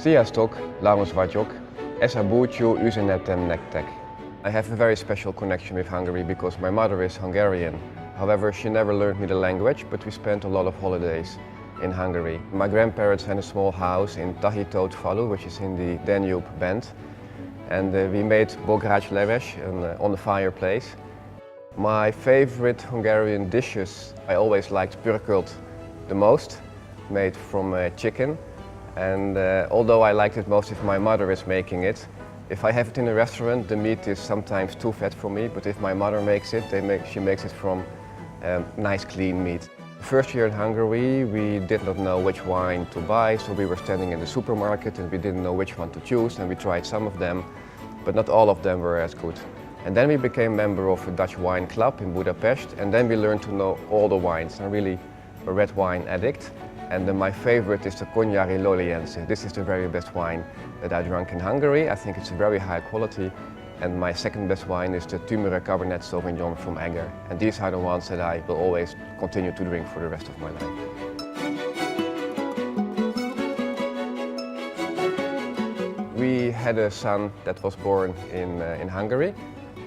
Sziasztok, Laurens vagyok. Ez a búcsú üzenetem nektek. I have a very special connection with Hungary because my mother is Hungarian. However, she never learned me the language, but we spent a lot of holidays in Hungary. My grandparents had a small house in Tahitót-falu, which is in the Danube bend. And we made bográcsleves on the fireplace. My favorite Hungarian dishes, I always liked pörkölt the most, made from chicken. And although I liked it most if my mother is making it, if I have it in a restaurant, the meat is sometimes too fat for me, but if my mother makes it, she makes it from nice clean meat. The first year in Hungary, we did not know which wine to buy, so we were standing in the supermarket and we didn't know which one to choose, and we tried some of them, but not all of them were as good. And then we became member of a Dutch wine club in Budapest, and then we learned to know all the wines. I'm really a red wine addict. And my favorite is the Konyari Loliense. This is the very best wine that I drank in Hungary. I think it's very high quality. And my second best wine is the Tumere Cabernet Sauvignon from Eger. And these are the ones that I will always continue to drink for the rest of my life. We had a son that was born in Hungary.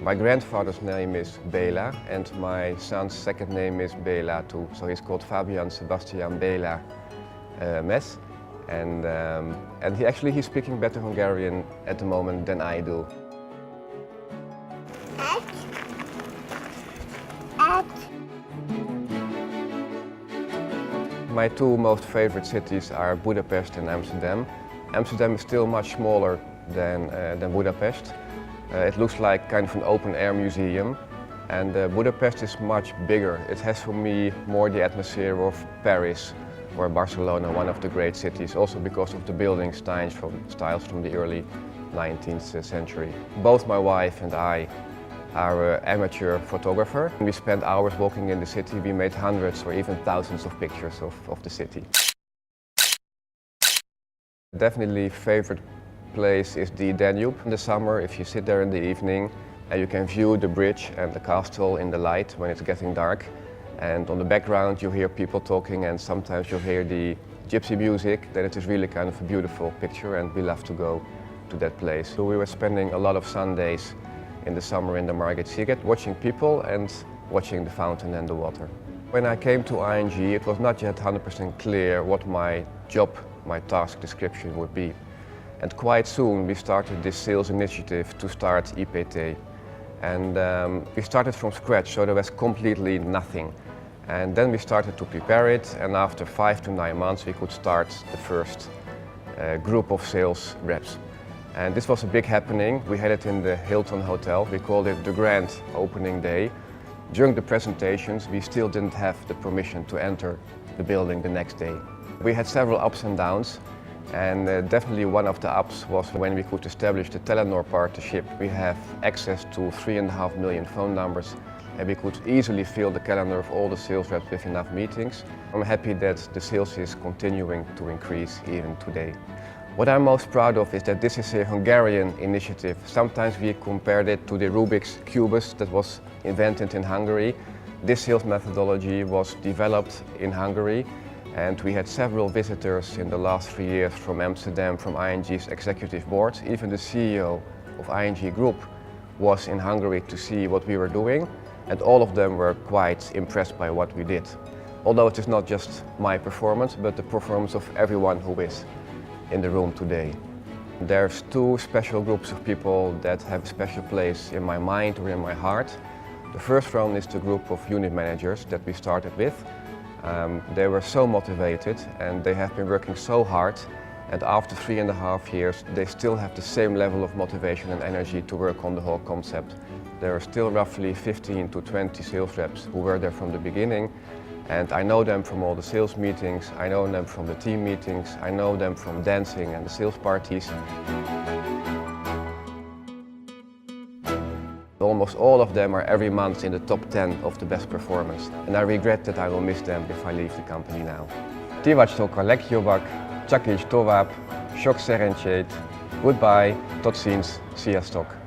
My grandfather's name is Béla, and my son's second name is Béla too. So he's called Fabian Sebastian Béla Mes, and he's speaking better Hungarian at the moment than I do. My two most favorite cities are Budapest and Amsterdam. Amsterdam is still much smaller than Budapest. It looks like kind of an open-air museum, and Budapest is much bigger. It has for me more the atmosphere of Paris or Barcelona, one of the great cities, also because of the building styles from the early 19th century. Both my wife and I are an amateur photographer. We spent hours walking in the city. We made hundreds or even thousands of pictures of the city. Definitely favorite place is the Danube. In the summer, if you sit there in the evening, you can view the bridge and the castle in the light when it's getting dark. And on the background you hear people talking, and sometimes you hear the gypsy music. Then it is really kind of a beautiful picture, and we love to go to that place. So we were spending a lot of Sundays in the summer in the Margit-sziget, watching people and watching the fountain and the water. When I came to ING, it was not yet 100% clear what my job, my task description would be. And quite soon we started this sales initiative to start IPT. And we started from scratch, so there was completely nothing. And then we started to prepare it, and after 5 to 9 months we could start the first group of sales reps. And this was a big happening. We had it in the Hilton Hotel. We called it the grand opening day. During the presentations we still didn't have the permission to enter the building the next day. We had several ups and downs. And definitely one of the ups was when we could establish the Telenor partnership. We have access to 3.5 million phone numbers, and we could easily fill the calendar of all the sales reps with enough meetings. I'm happy that the sales is continuing to increase even today. What I'm most proud of is that this is a Hungarian initiative. Sometimes we compared it to the Rubik's Cubus that was invented in Hungary. This sales methodology was developed in Hungary. And we had several visitors in the last 3 years from Amsterdam, from ING's executive board. Even the CEO of ING Group was in Hungary to see what we were doing, and all of them were quite impressed by what we did. Although it is not just my performance, but the performance of everyone who is in the room today. There's two special groups of people that have a special place in my mind or in my heart. The first one is the group of unit managers that we started with. They were so motivated, and they have been working so hard, and after 3.5 years they still have the same level of motivation and energy to work on the whole concept. There are still roughly 15 to 20 sales reps who were there from the beginning, and I know them from all the sales meetings, I know them from the team meetings, I know them from dancing and the sales parties. Almost all of them are every month in the top 10 of the best performance, and I regret that I will miss them if I leave the company now. Ti vagytok a legjobbak, csak így tovább, sok szerencsét, goodbye, tot ziens, sziasztok!